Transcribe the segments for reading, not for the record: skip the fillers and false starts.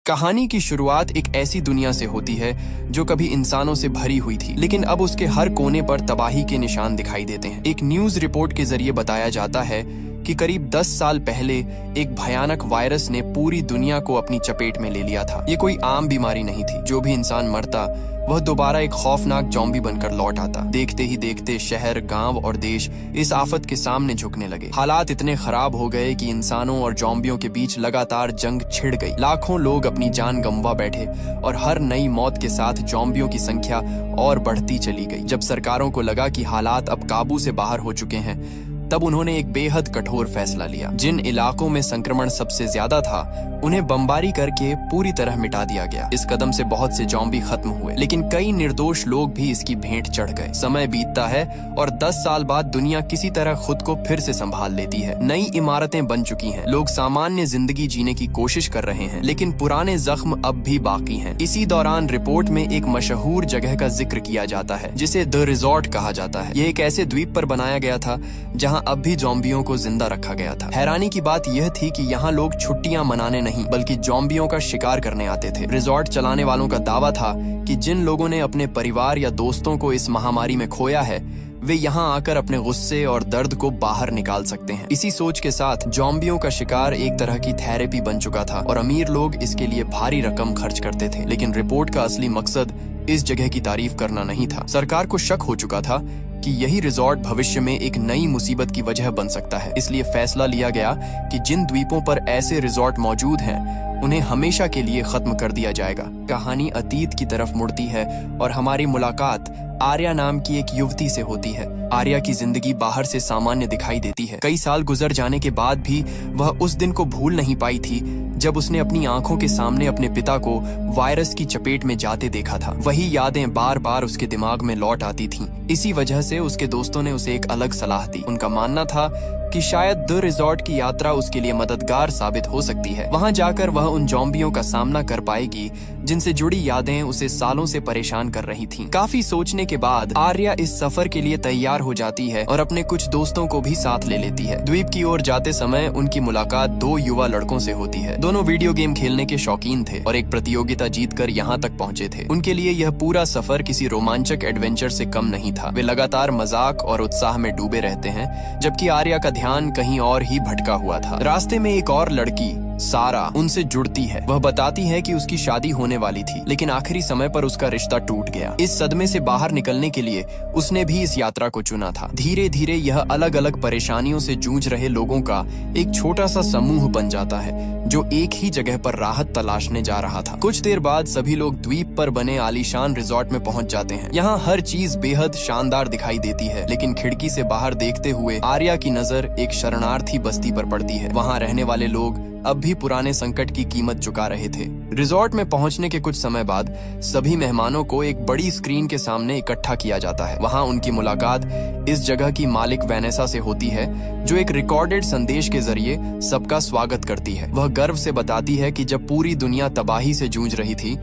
कहानी की शुरुआत एक ऐसी दुनिया से होती है जो कभी इंसानों से भरी हुई थी, लेकिन अब उसके हर कोने पर तबाही के निशान दिखाई देते हैं। एक न्यूज रिपोर्ट के जरिए बताया जाता है कि करीब 10 साल पहले एक भयानक वायरस ने पूरी दुनिया को अपनी चपेट में ले लिया था। ये कोई आम बीमारी नहीं थी। जो भी इंसान मरता वह दोबारा एक खौफनाक ज़ॉम्बी बनकर लौट आता। देखते ही देखते शहर, गांव और देश इस आफत के सामने झुकने लगे। हालात इतने खराब हो गए कि इंसानों और ज़ॉम्बियों के बीच लगातार जंग छिड़ गई। लाखों लोग अपनी जान गंवा बैठे और हर नई मौत के साथ ज़ॉम्बियों की संख्या और बढ़ती चली गई। जब सरकारों को लगा कि हालात अब काबू से बाहर हो चुके हैं, तब उन्होंने एक बेहद कठोर फैसला लिया। जिन इलाकों में संक्रमण सबसे ज्यादा था उन्हें बमबारी करके पूरी तरह मिटा दिया गया। इस कदम से बहुत से ज़ॉम्बी खत्म हुए, लेकिन कई निर्दोष लोग भी इसकी भेंट चढ़ गए। समय बीतता है और 10 साल बाद दुनिया किसी तरह खुद को फिर से संभाल लेती है। नई इमारतें बन चुकी हैं, लोग सामान्य जिंदगी जीने की कोशिश कर रहे हैं, लेकिन पुराने जख्म अब भी बाकी हैं। इसी दौरान रिपोर्ट में एक मशहूर जगह का जिक्र किया जाता है जिसे द रिजॉर्ट कहा जाता है। ये एक ऐसे द्वीप पर बनाया गया था जहाँ अब भी ज़ॉम्बियों को जिंदा रखा गया था। हैरानी की बात यह थी कि यहाँ लोग छुट्टियां मनाने नहीं बल्कि ज़ॉम्बियों का शिकार करने आते थे। रिजॉर्ट चलाने वालों का दावा था कि जिन लोगों ने अपने परिवार या दोस्तों को इस महामारी में खोया है वे यहाँ आकर अपने गुस्से और दर्द को बाहर निकाल सकते हैं। इसी सोच के साथ ज़ॉम्बियों का शिकार एक तरह की थेरेपी बन चुका था और अमीर लोग इसके लिए भारी रकम खर्च करते थे। लेकिन रिपोर्ट का असली मकसद इस जगह की तारीफ करना नहीं था। सरकार को शक हो चुका था कि यही रिजॉर्ट भविष्य में एक नई मुसीबत की वजह बन सकता है। इसलिए फैसला लिया गया कि जिन द्वीपों पर ऐसे रिजॉर्ट मौजूद हैं उन्हें हमेशा के लिए खत्म कर दिया जाएगा। कहानी अतीत की तरफ मुड़ती है और हमारी मुलाकात आर्या नाम की एक युवती से होती है। आर्या की जिंदगी बाहर से सामान्य दिखाई देती है। कई साल गुजर जाने के बाद भी वह उस दिन को भूल नहीं पाई थी जब उसने अपनी आंखों के सामने अपने पिता को वायरस की चपेट में जाते देखा था। वही यादें बार बार उसके दिमाग में लौट आती थीं। इसी वजह से उसके दोस्तों ने उसे एक अलग सलाह दी। उनका मानना था कि शायद द रिजॉर्ट की यात्रा उसके लिए मददगार साबित हो सकती है। वहां जाकर वह उन ज़ॉम्बियों का सामना कर पाएगी जिनसे जुड़ी यादें उसे सालों से परेशान कर रही थीं। काफी सोचने के बाद आर्या इस सफर के लिए तैयार हो जाती है और अपने कुछ दोस्तों को भी साथ ले लेती है। द्वीप की ओर जाते समय उनकी मुलाकात 2 युवा लड़कों से होती है। दोनों वीडियो गेम खेलने के शौकीन थे और एक प्रतियोगिता जीतकर यहाँ तक पहुँचे थे। उनके लिए यह पूरा सफर किसी रोमांचक एडवेंचर से कम नहीं था। वे लगातार मजाक और उत्साह में डूबे रहते हैं, जबकि आर्या का ध्यान कहीं और ही भटका हुआ था। रास्ते में एक और लड़की सारा उनसे जुड़ती है। वह बताती है कि उसकी शादी होने वाली थी, लेकिन आखिरी समय पर उसका रिश्ता टूट गया। इस सदमे से बाहर निकलने के लिए उसने भी इस यात्रा को चुना था। धीरे धीरे यह अलग अलग परेशानियों से जूझ रहे लोगों का एक छोटा सा समूह बन जाता है जो एक ही जगह पर राहत तलाशने जा रहा था। कुछ देर बाद सभी लोग द्वीप पर बने आलीशान रिजॉर्ट में पहुंच जाते हैं। यहाँ हर चीज बेहद शानदार दिखाई देती है, लेकिन खिड़की से बाहर देखते हुए आर्या की नजर एक शरणार्थी बस्ती पर पड़ती है। वहाँ रहने वाले लोग अब भी पुराने संकट की कीमत चुका रहे थे। रिजॉर्ट में पहुंचने के कुछ समय बाद सभी मेहमानों को एक बड़ी स्क्रीन के सामने इकट्ठा किया जाता है। वहां उनकी मुलाकात इस जगह की मालिक वैनेसा से होती है, जो एक रिकॉर्डेड संदेश के जरिए सबका स्वागत करती है। वह गर्व से बताती है कि जब पूरी दुनिया तबाही से जूझ रही थी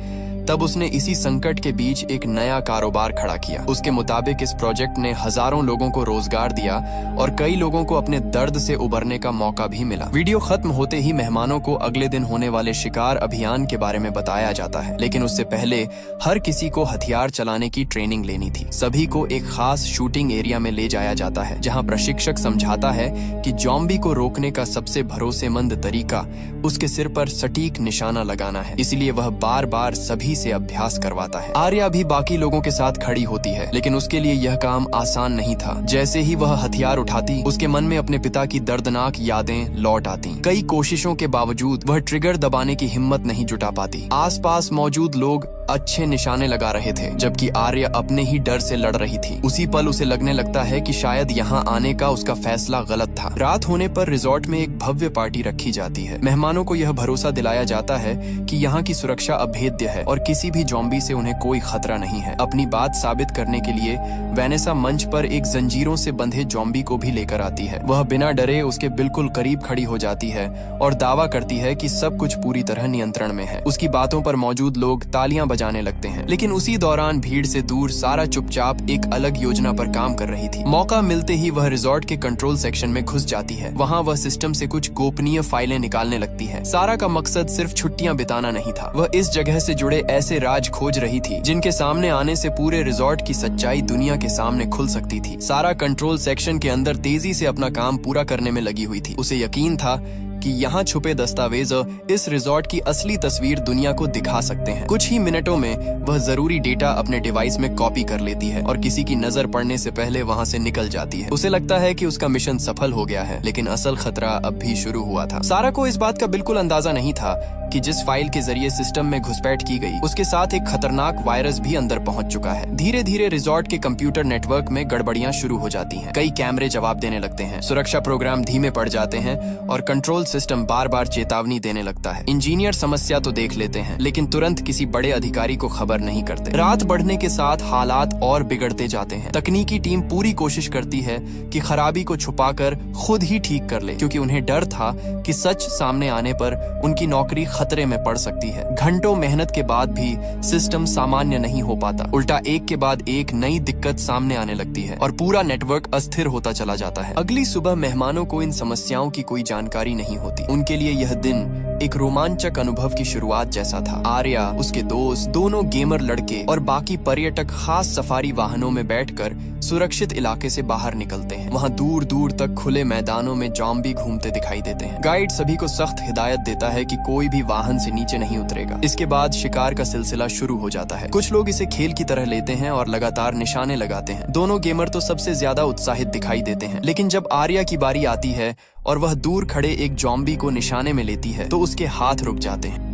तब उसने इसी संकट के बीच एक नया कारोबार खड़ा किया। उसके मुताबिक इस प्रोजेक्ट ने हजारों लोगों को रोजगार दिया और कई लोगों को अपने दर्द से उबरने का मौका भी मिला। वीडियो खत्म होते ही मेहमानों को अगले दिन होने वाले शिकार अभियान के बारे में बताया जाता है, लेकिन उससे पहले हर किसी को हथियार चलाने की ट्रेनिंग लेनी थी। सभी को एक खास शूटिंग एरिया में ले जाया जाता है, जहाँ प्रशिक्षक समझाता है कि ज़ॉम्बी को रोकने का सबसे भरोसेमंद तरीका उसके सिर पर सटीक निशाना लगाना है। इसलिए वह बार बार सभी से अभ्यास करवाता है। आर्या भी बाकी लोगों के साथ खड़ी होती है, लेकिन उसके लिए यह काम आसान नहीं था। जैसे ही वह हथियार उठाती, उसके मन में अपने पिता की दर्दनाक यादें लौट आती। कई कोशिशों के बावजूद वह ट्रिगर दबाने की हिम्मत नहीं जुटा पाती। आसपास मौजूद लोग अच्छे निशाने लगा रहे थे, जबकि आर्या अपने ही डर से लड़ रही थी। उसी पल उसे लगने लगता है कि शायद यहाँ आने का उसका फैसला गलत था। रात होने पर रिजॉर्ट में एक भव्य पार्टी रखी जाती है। मेहमानों को यह भरोसा दिलाया जाता है कि यहाँ की सुरक्षा अभेद्य है और किसी भी ज़ॉम्बी से उन्हें कोई खतरा नहीं है। अपनी बात साबित करने के लिए वैनेसा मंच पर एक जंजीरों से बंधे ज़ॉम्बी को भी लेकर आती है। वह बिना डरे उसके बिल्कुल करीब खड़ी हो जाती है और दावा करती है कि सब कुछ पूरी तरह नियंत्रण में है। उसकी बातों पर मौजूद लोग तालियां बजाने लगते हैं। लेकिन उसी दौरान भीड़ से दूर सारा चुपचाप एक अलग योजना पर काम कर रही थी। मौका मिलते ही वह रिजॉर्ट के कंट्रोल सेक्शन में घुस जाती है। वहाँ वह सिस्टम से कुछ गोपनीय फाइलें निकालने लगती है। सारा का मकसद सिर्फ छुट्टियां बिताना नहीं था, वह इस जगह से जुड़े ऐसे राज खोज रही थी जिनके सामने आने से पूरे रिजॉर्ट की सच्चाई दुनिया के सामने खुल सकती थी। सारा कंट्रोल सेक्शन के अंदर तेजी से अपना काम पूरा करने में लगी हुई थी। उसे यकीन था कि यहाँ छुपे दस्तावेज इस रिजॉर्ट की असली तस्वीर दुनिया को दिखा सकते हैं। कुछ ही मिनटों में वह जरूरी डेटा अपने डिवाइस में कॉपी कर लेती है और किसी की नजर पड़ने से पहले वहाँ से निकल जाती है। उसे लगता है कि उसका मिशन सफल हो गया है, लेकिन असल खतरा अब भी शुरू हुआ था। सारा को इस बात का बिल्कुल अंदाजा नहीं था कि जिस फाइल के जरिए सिस्टम में घुसपैठ की गई, उसके साथ एक खतरनाक वायरस भी अंदर पहुंच चुका है। धीरे धीरे रिजॉर्ट के कंप्यूटर नेटवर्क में गड़बड़ियां शुरू हो जाती हैं। कई कैमरे जवाब देने लगते हैं, सुरक्षा प्रोग्राम धीमे पड़ जाते हैं और कंट्रोल सिस्टम बार बार चेतावनी देने लगता है। इंजीनियर समस्या तो देख लेते हैं, लेकिन तुरंत किसी बड़े अधिकारी को खबर नहीं करते। रात बढ़ने के साथ हालात और बिगड़ते जाते हैं। तकनीकी टीम पूरी कोशिश करती है कि खराबी को छुपाकर खुद ही ठीक कर ले, क्योंकि उन्हें डर था कि सच सामने आने पर उनकी नौकरी खतरे में पड़ सकती है। घंटों मेहनत के बाद भी सिस्टम सामान्य नहीं हो पाता। उल्टा एक के बाद एक नई दिक्कत सामने आने लगती है और पूरा नेटवर्क अस्थिर होता चला जाता है। अगली सुबह मेहमानों को इन समस्याओं की कोई जानकारी नहीं होती। उनके लिए यह दिन एक रोमांचक अनुभव की शुरुआत जैसा था। आर्या, उसके दोस्त, दोनों गेमर लड़के और बाकी पर्यटक खास सफारी वाहनों में बैठकर सुरक्षित इलाके से बाहर निकलते हैं। वहाँ दूर दूर तक खुले मैदानों में ज़ॉम्बी घूमते दिखाई देते हैं। गाइड सभी को सख्त हिदायत देता है कि कोई भी वाहन से नीचे नहीं उतरेगा। इसके बाद शिकार का सिलसिला शुरू हो जाता है। कुछ लोग इसे खेल की तरह लेते हैं और लगातार निशाने लगाते हैं। दोनों गेमर तो सबसे ज्यादा उत्साहित दिखाई देते हैं, लेकिन जब आर्या की बारी आती है और वह दूर खड़े एक ज़ॉम्बी को निशाने में लेती है तो उसके हाथ रुक जाते हैं।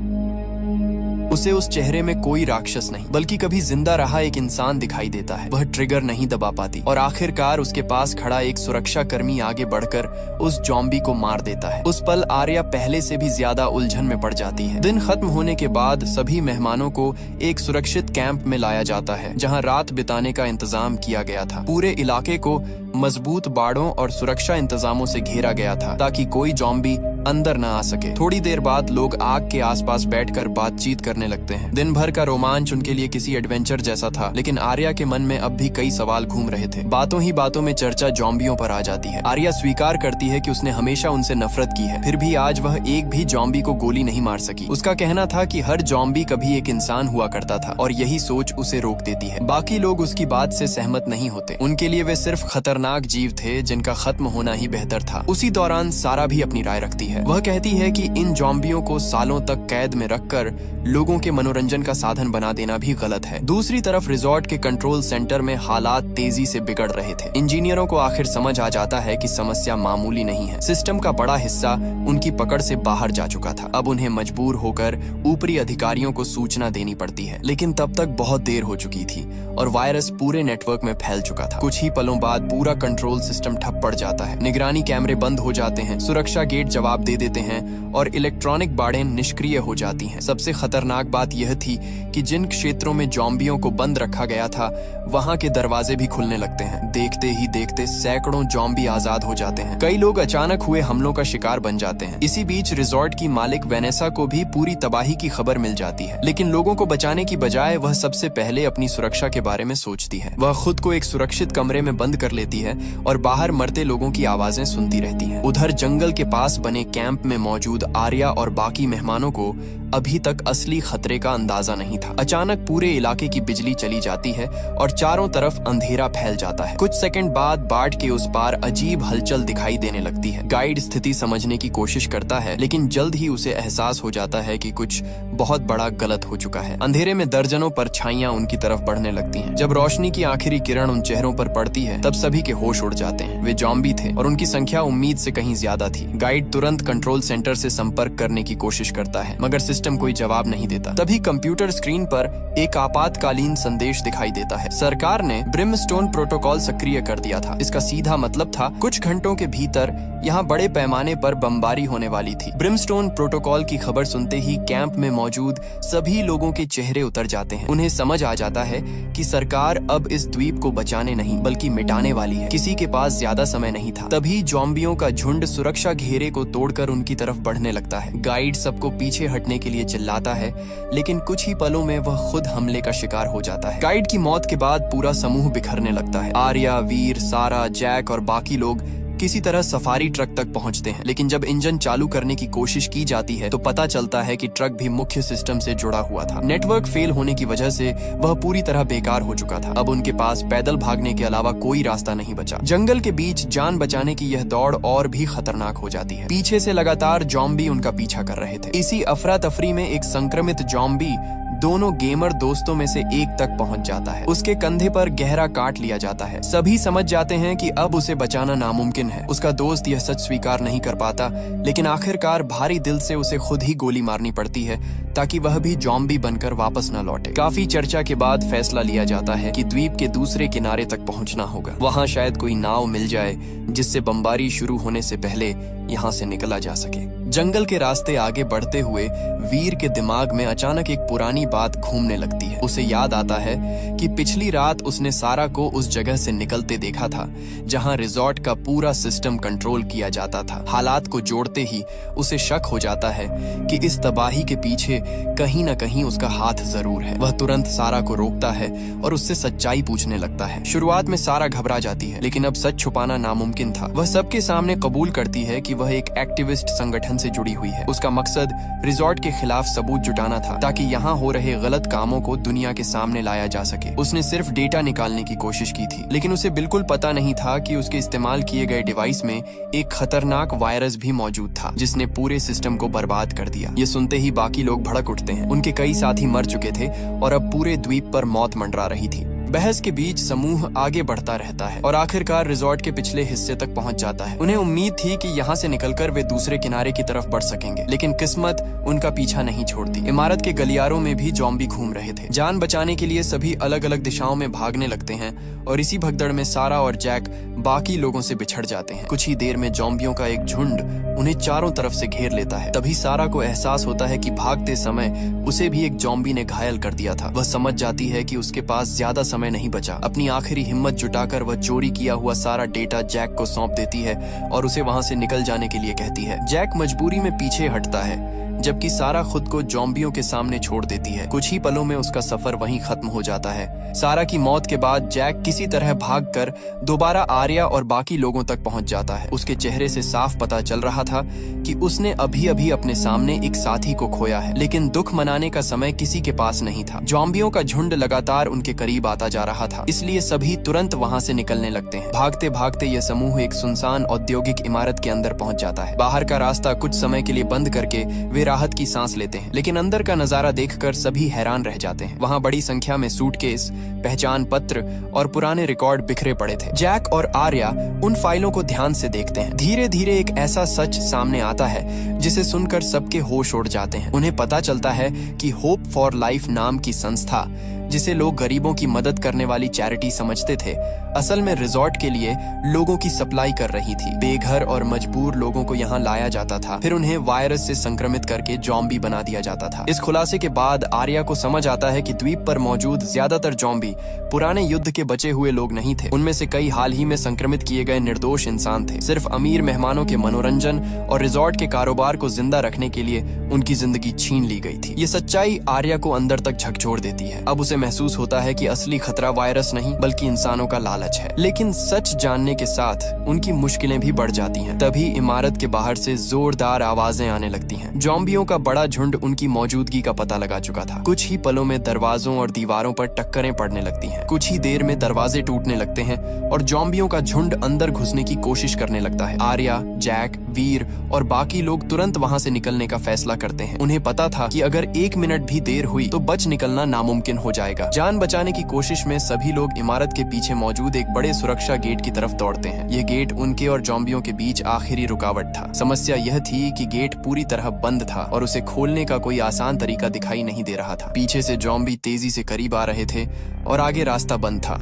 उसे उस चेहरे में कोई राक्षस नहीं, बल्कि कभी जिंदा रहा एक इंसान दिखाई देता है। वह ट्रिगर नहीं दबा पाती और आखिरकार उसके पास खड़ा एक सुरक्षा कर्मी आगे बढ़कर उस ज़ॉम्बी को मार देता है। उस पल आर्या पहले से भी ज्यादा उलझन में पड़ जाती है। दिन खत्म होने के बाद सभी मेहमानों को एक सुरक्षित कैंप में लाया जाता है, जहाँ रात बिताने का इंतजाम किया गया था। पूरे इलाके को मजबूत बाड़ों और सुरक्षा इंतजामों से घेरा गया था ताकि कोई ज़ॉम्बी अंदर न आ सके। थोड़ी देर बाद लोग आग के आसपास बैठकर बातचीत करने लगते हैं। दिन भर का रोमांच उनके लिए किसी एडवेंचर जैसा था, लेकिन आर्या के मन में अब भी कई सवाल घूम रहे थे। बातों ही बातों में चर्चा ज़ॉम्बियों पर आ जाती है। आर्या स्वीकार करती है कि उसने हमेशा उनसे नफरत की है, फिर भी आज वह एक भी ज़ॉम्बी को गोली नहीं मार सकी। उसका कहना था कि हर ज़ॉम्बी कभी एक इंसान हुआ करता था और यही सोच उसे रोक देती है। बाकी लोग उसकी बात से सहमत नहीं होते। उनके लिए वे सिर्फ खतरनाक जीव थे जिनका खत्म होना ही बेहतर था। उसी दौरान सारा भी अपनी राय रखती है। वह कहती है कि इन ज़ॉम्बियों को सालों तक कैद में रखकर लोगों के मनोरंजन का साधन बना देना भी गलत है। दूसरी तरफ रिजॉर्ट के कंट्रोल सेंटर में हालात तेजी से बिगड़ रहे थे। इंजीनियरों को आखिर समझ आ जाता है कि समस्या मामूली नहीं है। सिस्टम का बड़ा हिस्सा उनकी पकड़ से बाहर जा चुका था। अब उन्हें मजबूर होकर ऊपरी अधिकारियों को सूचना देनी पड़ती है, लेकिन तब तक बहुत देर हो चुकी थी और वायरस पूरे नेटवर्क में फैल चुका था। कुछ ही पलों बाद पूरा कंट्रोल सिस्टम ठप पड़ जाता है। निगरानी कैमरे बंद हो जाते हैं, सुरक्षा गेट जवाब दे देते हैं और इलेक्ट्रॉनिक बाड़ें निष्क्रिय हो जाती हैं। सबसे खतरनाक बात यह थी कि जिन क्षेत्रों में ज़ॉम्बियों को बंद रखा गया था, वहां के दरवाजे भी खुलने लगते हैं। देखते ही देखते सैकड़ों ज़ॉम्बी आजाद हो जाते हैं। कई लोग अचानक हुए हमलों का शिकार बन जाते हैं। इसी बीच रिजॉर्ट की मालिक वेनेसा को भी पूरी तबाही की खबर मिल जाती है, लेकिन लोगों को बचाने की बजाय वह सबसे पहले अपनी सुरक्षा के बारे में सोचती है। वह खुद को एक सुरक्षित कमरे में बंद कर लेती है और बाहर मरते लोगों की आवाजें सुनती रहती है। उधर जंगल के पास बने कैंप में मौजूद आर्या और बाकी मेहमानों को अभी तक असली खतरे का अंदाजा नहीं था। अचानक पूरे इलाके की बिजली चली जाती है और चारों तरफ अंधेरा फैल जाता है। कुछ सेकंड बाद बाढ़ के उस पार अजीब हलचल दिखाई देने लगती है। गाइड स्थिति समझने की कोशिश करता है, लेकिन जल्द ही उसे एहसास हो जाता है कि कुछ बहुत बड़ा गलत हो चुका है। अंधेरे में दर्जनों परछाइयां उनकी तरफ बढ़ने लगती हैं। जब रोशनी की आखिरी किरण उन चेहरों पर पड़ती है, तब सभी के होश उड़ जाते हैं। वे ज़ॉम्बी थे और उनकी संख्या उम्मीद से कहीं ज्यादा थी। गाइड तुरंत कंट्रोल सेंटर से संपर्क करने की कोशिश करता है, मगर सिस्टम कोई जवाब नहीं देता। तभी कंप्यूटर स्क्रीन पर एक आपातकालीन संदेश दिखाई देता है। सरकार ने ब्रिमस्टोन प्रोटोकॉल सक्रिय कर दिया था। इसका सीधा मतलब था कुछ घंटों के भीतर यहाँ बड़े पैमाने पर बमबारी होने वाली थी। ब्रिमस्टोन प्रोटोकॉल की खबर सुनते ही कैंप में मौजूद सभी लोगों के चेहरे उतर जाते हैं। उन्हें समझ आ जाता है कि सरकार अब इस द्वीप को बचाने नहीं बल्कि मिटाने वाली है। है। किसी के पास ज्यादा समय नहीं था। तभी ज़ॉम्बियों का झुंड सुरक्षा घेरे को तोड़कर उनकी तरफ बढ़ने लगता है। गाइड सबको पीछे हटने के लिए चिल्लाता है, लेकिन कुछ ही पलों में वह खुद हमले का शिकार हो जाता है। गाइड की मौत के बाद पूरा समूह बिखरने लगता है। आर्या, वीर, सारा, जैक और बाकी लोग किसी तरह सफारी ट्रक तक पहुंचते हैं, लेकिन जब इंजन चालू करने की कोशिश की जाती है तो पता चलता है कि ट्रक भी मुख्य सिस्टम से जुड़ा हुआ था। नेटवर्क फेल होने की वजह से वह पूरी तरह बेकार हो चुका था। अब उनके पास पैदल भागने के अलावा कोई रास्ता नहीं बचा। जंगल के बीच जान बचाने की यह दौड़ और भी खतरनाक हो जाती है। पीछे से लगातार ज़ॉम्बी उनका पीछा कर रहे थे। इसी अफरा तफरी में एक संक्रमित ज़ॉम्बी दोनों गेमर दोस्तों में से एक तक पहुंच जाता है। उसके कंधे पर गहरा काट लिया जाता है। सभी समझ जाते हैं कि अब उसे बचाना नामुमकिन है। उसका दोस्त यह सच स्वीकार नहीं कर पाता, लेकिन आखिरकार भारी दिल से उसे खुद ही गोली मारनी पड़ती है ताकि वह भी ज़ॉम्बी बनकर वापस न लौटे। काफी चर्चा के बाद फैसला लिया जाता है कि द्वीप के दूसरे किनारे तक पहुंचना होगा। वहां शायद कोई नाव मिल जाए जिससे बमबारी शुरू होने से पहले यहाँ से निकला जा सके। जंगल के रास्ते आगे बढ़ते हुए वीर के दिमाग में अचानक एक पुरानी बात घूमने लगती है। उसे याद आता है कि पिछली रात उसने सारा को उस जगह से निकलते देखा था जहां रिजॉर्ट का पूरा सिस्टम कंट्रोल किया जाता था। हालात को जोड़ते ही उसे शक हो जाता है कि इस तबाही के पीछे कहीं न कहीं उसका हाथ जरूर है। वह तुरंत सारा को रोकता है और उससे सच्चाई पूछने लगता है। शुरुआत में सारा घबरा जाती है, लेकिन अब सच छुपाना नामुमकिन था। वह सबके सामने कबूल करती है कि वह एक एक्टिविस्ट संगठन से जुड़ी हुई है। उसका मकसद रिजॉर्ट के खिलाफ सबूत जुटाना था ताकि यहाँ हो रहे गलत कामों को दुनिया के सामने लाया जा सके। उसने सिर्फ डेटा निकालने की कोशिश की थी, लेकिन उसे बिल्कुल पता नहीं था कि उसके इस्तेमाल किए गए डिवाइस में एक खतरनाक वायरस भी मौजूद था जिसने पूरे सिस्टम को बर्बाद कर दिया। ये सुनते ही बाकी लोग भड़क उठते हैं। उनके कई साथी मर चुके थे और अब पूरे द्वीप पर मौत मंडरा रही थी। बहस के बीच समूह आगे बढ़ता रहता है और आखिरकार रिजॉर्ट के पिछले हिस्से तक पहुंच जाता है। उन्हें उम्मीद थी कि यहाँ से निकलकर वे दूसरे किनारे की तरफ बढ़ सकेंगे, लेकिन किस्मत उनका पीछा नहीं छोड़ती। इमारत के गलियारों में भी ज़ॉम्बी घूम रहे थे। जान बचाने के लिए सभी अलग अलग दिशाओं में भागने लगते हैं और इसी भगदड़ में सारा और जैक बाकी लोगों से बिछड़ जाते हैं। कुछ ही देर में ज़ॉम्बियों का एक झुंड उन्हें चारों तरफ से घेर लेता है। तभी सारा को एहसास होता है कि भागते समय उसे भी एक ज़ॉम्बी ने घायल कर दिया था। वह समझ जाती है कि उसके पास ज्यादा समय नहीं बचा। अपनी आखिरी हिम्मत जुटाकर वह चोरी किया हुआ सारा डेटा जैक को सौंप देती है और उसे वहां से निकल जाने के लिए कहती है। जैक मजबूरी में पीछे हटता है, जबकि सारा खुद को ज़ॉम्बियों के सामने छोड़ देती है। कुछ ही पलों में उसका सफर वहीं खत्म हो जाता है। सारा की मौत के बाद जैक किसी तरह भागकर दोबारा आर्या और बाकी लोगों तक पहुंच जाता है। उसके चेहरे से साफ पता चल रहा था कि उसने अभी अभी अपने सामने एक साथी को खोया है, लेकिन दुख मनाने का समय किसी के पास नहीं था। ज़ॉम्बियों का झुंड लगातार उनके करीब आता जा रहा था, इसलिए सभी तुरंत वहां से निकलने लगते हैं। भागते भागते यह समूह एक सुनसान औद्योगिक इमारत के अंदर पहुंच जाता है। बाहर का रास्ता कुछ समय के लिए बंद करके वे राहत की सांस लेते हैं, लेकिन अंदर का नजारा देखकर सभी हैरान रह जाते हैं। वहां बड़ी संख्या में सूटकेस, पहचान पत्र और पुराने रिकॉर्ड बिखरे पड़े थे। जैक और आर्या उन फाइलों को ध्यान से देखते हैं। धीरे धीरे एक ऐसा सच सामने आता है जिसे सुनकर सबके होश उड़ जाते हैं। उन्हें पता चलता है कि होप फॉर लाइफ नाम की संस्था, जिसे लोग गरीबों की मदद करने वाली चैरिटी समझते थे, असल में रिजॉर्ट के लिए लोगों की सप्लाई कर रही थी। बेघर और मजबूर लोगों को यहाँ लाया जाता था, फिर उन्हें वायरस से संक्रमित करके ज़ॉम्बी बना दिया जाता था। इस खुलासे के बाद आर्या को समझ आता है कि द्वीप पर मौजूद ज्यादातर ज़ॉम्बी पुराने युद्ध के बचे हुए लोग नहीं थे। उनमें से कई हाल ही में संक्रमित किए गए निर्दोष इंसान थे। सिर्फ अमीर मेहमानों के मनोरंजन और रिजॉर्ट के कारोबार को जिंदा रखने के लिए उनकी जिंदगी छीन ली गई थी। ये सच्चाई आर्या को अंदर तक झकझोर देती है। अब उसे महसूस होता है कि असली खतरा वायरस नहीं बल्कि इंसानों का लालच है। लेकिन सच जानने के साथ उनकी मुश्किलें भी बढ़ जाती हैं। तभी इमारत के बाहर से जोरदार आवाजें आने लगती हैं। ज़ॉम्बियों का बड़ा झुंड उनकी मौजूदगी का पता लगा चुका था। कुछ ही पलों में दरवाजों और दीवारों पर टक्करें पड़ने लगती हैं। कुछ ही देर में दरवाजे टूटने लगते हैं और ज़ॉम्बियों का झुंड अंदर घुसने की कोशिश करने लगता है। आर्या, जैक, वीर और बाकी लोग तुरंत वहां से निकलने का फैसला करते हैं। उन्हें पता था कि अगर 1 मिनट भी देर हुई तो बच निकलना नामुमकिन हो जाएगा। जान बचाने की कोशिश में सभी लोग इमारत के पीछे मौजूद एक बड़े सुरक्षा गेट की तरफ दौड़ते हैं। यह गेट उनके और ज़ॉम्बियों के बीच आखिरी रुकावट था। समस्या यह थी कि गेट पूरी तरह बंद था और उसे खोलने का कोई आसान तरीका दिखाई नहीं दे रहा था। पीछे से ज़ॉम्बी तेजी से करीब आ रहे थे और आगे रास्ता बंद था।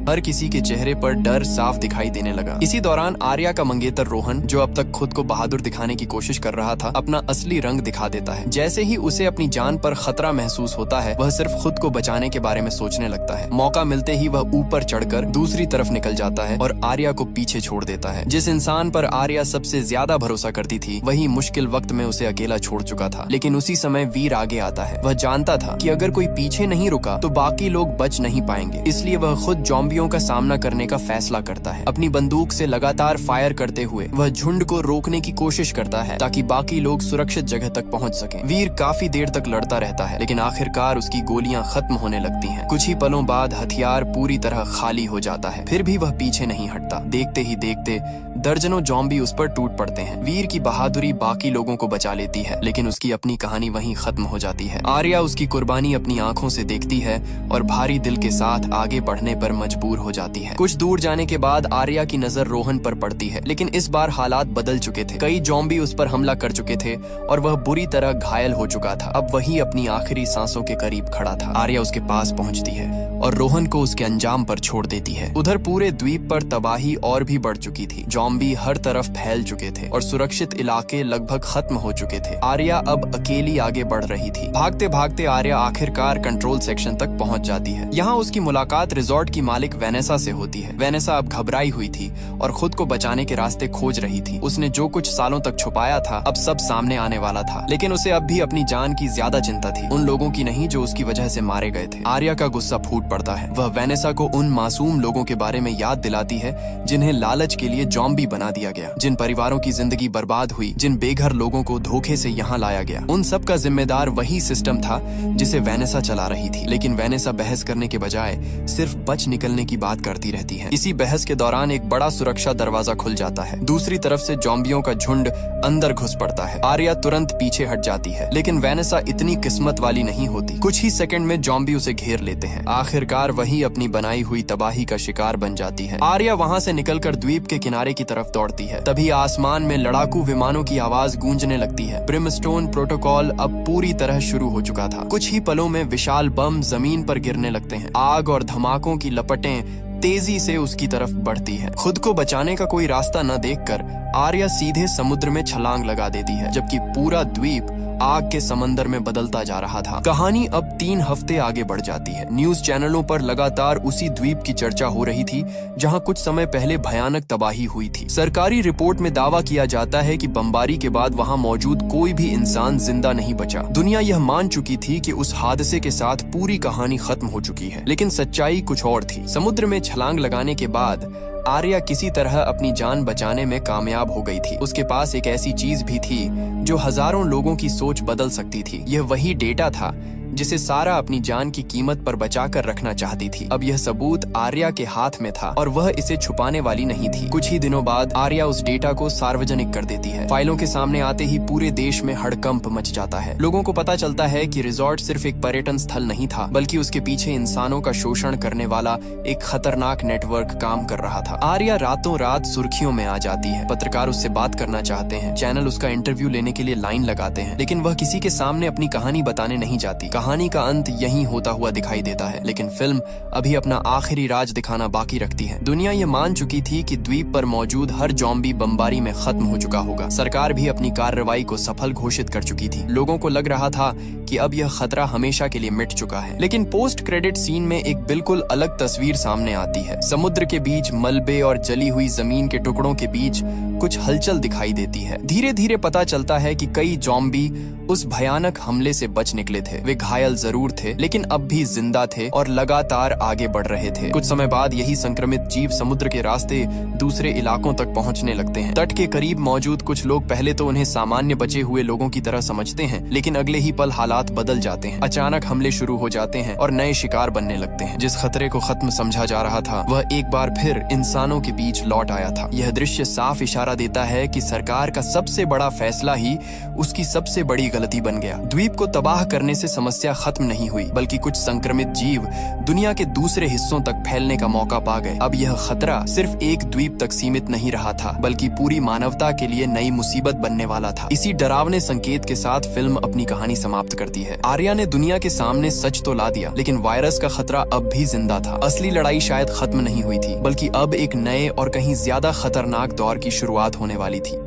हर किसी के चेहरे पर डर साफ दिखाई देने लगा। इसी दौरान आर्या का मंगेतर रोहन, जो अब तक खुद को बहादुर दिखाने की कोशिश कर रहा था, अपना असली रंग दिखा देता है। जैसे ही उसे अपनी जान पर खतरा महसूस होता है, वह सिर्फ खुद को बचाने के बारे में सोचने लगता है। मौका मिलते ही वह ऊपर चढ़कर दूसरी तरफ निकल जाता है और आर्या को पीछे छोड़ देता है। जिस इंसान पर आर्या सबसे ज्यादा भरोसा करती थी, वही मुश्किल वक्त में उसे अकेला छोड़ चुका था। लेकिन उसी समय वीर आगे आता है। वह जानता था कि अगर कोई पीछे नहीं रुका तो बाकी लोग बच नहीं पाएंगे, इसलिए वह खुद ज़ॉम्बियों का सामना करने का फैसला करता है। अपनी बंदूक से लगातार फायर करते हुए वह झुंड को रोकने की कोशिश करता है ताकि बाकी लोग सुरक्षित जगह तक पहुंच सकें। वीर काफी देर तक लड़ता रहता है, लेकिन आखिरकार उसकी गोलियां खत्म होने लगती हैं। कुछ ही पलों बाद हथियार पूरी तरह खाली हो जाता है, फिर भी वह पीछे नहीं हटता। देखते ही देखते दर्जनों ज़ॉम्बी उस पर टूट पड़ते हैं। वीर की बहादुरी बाकी लोगों को बचा लेती है, लेकिन उसकी अपनी कहानी वहीं खत्म हो जाती है। आर्या उसकी कुर्बानी अपनी आंखों से देखती है और भारी दिल के साथ आगे बढ़ने पर मजबूर हो जाती है। कुछ दूर जाने के बाद आर्या की नजर रोहन पर पड़ती है, लेकिन इस बार हालात बदल चुके थे। कई ज़ॉम्बी उस पर हमला कर चुके थे और वह बुरी तरह घायल हो चुका था। अब वही अपनी आखिरी सांसों के करीब खड़ा था। आर्या उसके पास पहुंचती है और रोहन को उसके अंजाम पर छोड़ देती है। उधर पूरे द्वीप पर तबाही और भी बढ़ चुकी थी। ज़ॉम्बी हर तरफ फैल चुके थे और सुरक्षित इलाके लगभग खत्म हो चुके थे। आर्या अब अकेली आगे बढ़ रही थी। भागते भागते आर्या आखिरकार कंट्रोल सेक्शन तक पहुंच जाती है। यहाँ उसकी मुलाकात रिजॉर्ट की मालिक वेनेसा से होती है। वेनेसा अब घबराई हुई थी और खुद को बचाने के रास्ते खोज रही थी। उसने जो कुछ सालों तक छुपाया था, अब सब सामने आने वाला था। लेकिन उसे अब भी अपनी जान की ज्यादा चिंता थी, उन लोगों की नहीं जो उसकी वजह से मारे गए थे। आर्या का गुस्सा फूट पड़ता है। वह वेनेसा को उन मासूम लोगों के बारे में याद दिलाती है जिन्हें लालच के लिए ज़ॉम्बी बना दिया गया, जिन परिवारों की जिंदगी बर्बाद हुई, जिन बेघर लोगों को धोखे से यहाँ लाया गया। उन सब का जिम्मेदार वही सिस्टम था जिसे वेनेसा चला रही थी। लेकिन वेनेसा बहस करने के बजाय सिर्फ बच निकलने की बात करती रहती है। इसी बहस के दौरान एक बड़ा सुरक्षा दरवाजा खुल जाता है। दूसरी तरफ से ज़ॉम्बियों का झुंड अंदर घुस पड़ता है। आर्या तुरंत पीछे हट जाती है, लेकिन वेनेसा इतनी किस्मत वाली नहीं होती। कुछ ही सेकंड में ज़ॉम्बी उसे घेर लेते हैं। आखिरकार वही अपनी बनाई हुई तबाही का शिकार बन जाती है। आर्या वहाँ से निकलकर द्वीप के किनारे की तरफ दौड़ती है। तभी आसमान में लड़ाकू विमानों की आवाज गूंजने लगती है। ब्रिमस्टोन प्रोटोकॉल अब पूरी तरह शुरू हो चुका था। कुछ ही पलों में विशाल बम जमीन पर गिरने लगते हैं। आग और धमाकों की लपटें तेजी से उसकी तरफ बढ़ती है। खुद को बचाने का कोई रास्ता न देखकर आर्या सीधे समुद्र में छलांग लगा देती है, जबकि पूरा द्वीप आग के समंदर में बदलता जा रहा था। कहानी अब 3 हफ्ते आगे बढ़ जाती है। न्यूज चैनलों पर लगातार उसी द्वीप की चर्चा हो रही थी जहां कुछ समय पहले भयानक तबाही हुई थी। सरकारी रिपोर्ट में दावा किया जाता है कि बमबारी के बाद वहां मौजूद कोई भी इंसान जिंदा नहीं बचा। दुनिया यह मान चुकी थी कि उस हादसे के साथ पूरी कहानी खत्म हो चुकी है, लेकिन सच्चाई कुछ और थी। समुद्र में छलांग लगाने के बाद आर्या किसी तरह अपनी जान बचाने में कामयाब हो गई थी। उसके पास एक ऐसी चीज भी थी जो हजारों लोगों की सोच बदल सकती थी। यह वही डेटा था जिसे सारा अपनी जान की कीमत पर बचाकर रखना चाहती थी। अब यह सबूत आर्या के हाथ में था और वह इसे छुपाने वाली नहीं थी। कुछ ही दिनों बाद आर्या उस डेटा को सार्वजनिक कर देती है। फाइलों के सामने आते ही पूरे देश में हड़कंप मच जाता है। लोगों को पता चलता है कि रिजॉर्ट सिर्फ एक पर्यटन स्थल नहीं था, बल्कि उसके पीछे इंसानों का शोषण करने वाला एक खतरनाक नेटवर्क काम कर रहा था। आर्या रातों रात सुर्खियों में आ जाती है। पत्रकार उससे बात करना चाहते हैं, चैनल उसका इंटरव्यू लेने के लिए लाइन लगाते हैं, लेकिन वह किसी के सामने अपनी कहानी बताने नहीं जाती। कहानी का अंत यहीं होता हुआ दिखाई देता है, लेकिन फिल्म अभी अपना आखिरी राज दिखाना बाकी रखती है। दुनिया ये मान चुकी थी कि द्वीप पर मौजूद हर ज़ॉम्बी बमबारी में खत्म हो चुका होगा। सरकार भी अपनी कार्रवाई को सफल घोषित कर चुकी थी। लोगों को लग रहा था कि अब यह खतरा हमेशा के लिए मिट चुका है। लेकिन पोस्ट क्रेडिट सीन में एक बिल्कुल अलग तस्वीर सामने आती है। समुद्र के बीच मलबे और जली हुई जमीन के टुकड़ों के बीच कुछ हलचल दिखाई देती है। धीरे धीरे पता चलता है कि कई ज़ॉम्बी उस भयानक हमले से बच निकले थे। वे घायल जरूर थे, लेकिन अब भी जिंदा थे और लगातार आगे बढ़ रहे थे। कुछ समय बाद यही संक्रमित जीव समुद्र के रास्ते दूसरे इलाकों तक पहुंचने लगते हैं। तट के करीब मौजूद कुछ लोग पहले तो उन्हें सामान्य बचे हुए लोगों की तरह समझते हैं, लेकिन अगले ही पल हालात बदल जाते हैं। अचानक हमले शुरू हो जाते हैं और नए शिकार बनने लगते हैं। जिस खतरे को खत्म समझा जा रहा था, वह एक बार फिर इंसानों के बीच लौट आया था। यह दृश्य साफ इशारा देता है कि सरकार का सबसे बड़ा फैसला ही उसकी सबसे बड़ी गलती बन गया। द्वीप को तबाह करने से समस्या खत्म नहीं हुई, बल्कि कुछ संक्रमित जीव दुनिया के दूसरे हिस्सों तक फैलने का मौका पा गए। अब यह खतरा सिर्फ एक द्वीप तक सीमित नहीं रहा था, बल्कि पूरी मानवता के लिए नई मुसीबत बनने वाला था। इसी डरावने संकेत के साथ फिल्म अपनी कहानी समाप्त करती है। आर्या ने दुनिया के सामने सच तो ला दिया, लेकिन वायरस का खतरा अब भी जिंदा था। असली लड़ाई शायद खत्म नहीं हुई थी, बल्कि अब एक नए और कहीं ज्यादा खतरनाक दौर की शुरुआत होने वाली थी।